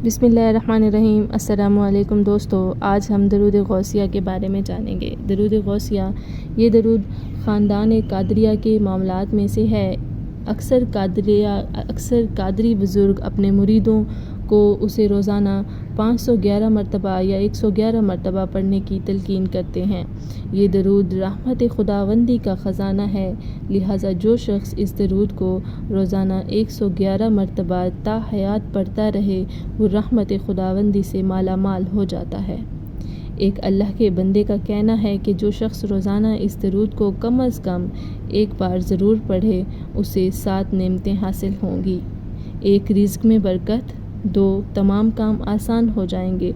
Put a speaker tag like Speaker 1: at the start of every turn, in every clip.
Speaker 1: بسم اللہ الرحمن الرحیم۔ السلام علیکم دوستو، آج ہم درود غوثیہ کے بارے میں جانیں گے۔ درود غوثیہ یہ درود خاندان قادریہ کے معاملات میں سے ہے۔ اکثر قادری بزرگ اپنے مریدوں کو اسے روزانہ 511 مرتبہ یا 111 مرتبہ پڑھنے کی تلقین کرتے ہیں۔ یہ درود رحمت خداوندی کا خزانہ ہے، لہٰذا جو شخص اس درود کو روزانہ 111 مرتبہ تا حیات پڑھتا رہے وہ رحمت خداوندی سے مالا مال ہو جاتا ہے۔ ایک اللہ کے بندے کا کہنا ہے کہ جو شخص روزانہ اس درود کو کم از کم ایک بار ضرور پڑھے اسے 7 نعمتیں حاصل ہوں گی۔ 1 رزق میں برکت، 2 تمام کام آسان ہو جائیں گے،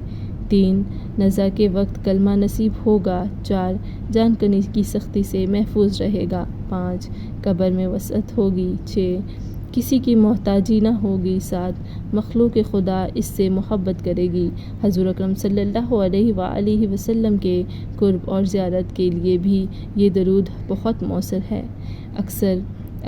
Speaker 1: 3 نزا کے وقت کلمہ نصیب ہوگا، 4 جان کنی کی سختی سے محفوظ رہے گا، 5 قبر میں وسعت ہوگی، 6 کسی کی محتاجی نہ ہوگی، 7 مخلوق خدا اس سے محبت کرے گی۔ حضور اکرم صلی اللہ علیہ وآلہ وسلم کے قرب اور زیارت کے لیے بھی یہ درود بہت مؤثر ہے۔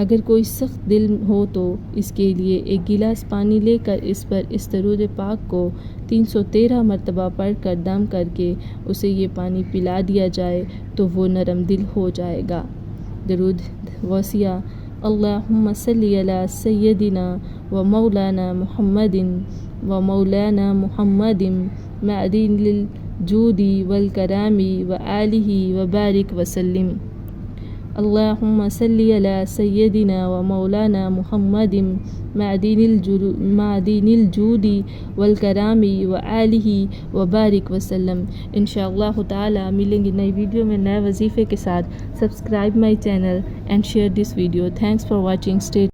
Speaker 1: اگر کوئی سخت دل ہو تو اس کے لیے 1 گلاس پانی لے کر اس پر اس درود پاک کو 313 مرتبہ پڑھ کر دم کر کے اسے یہ پانی پلا دیا جائے تو وہ نرم دل ہو جائے گا۔ درود غوثیہ: اللہم صلی علی سیدنا و مولانا محمد و مولانا محمد معدن الجود والکرام و آلہ و بارک وسلم۔ اللہم صلی علی سیدنا و مولانا محمد معدن الجود والکرام و آلہ و بارک وسلم۔ انشاءاللہ تعالی ملیں گے نئی ویڈیو میں نئے وظیفے کے ساتھ۔ Subscribe my channel and share this video. Thanks for watching.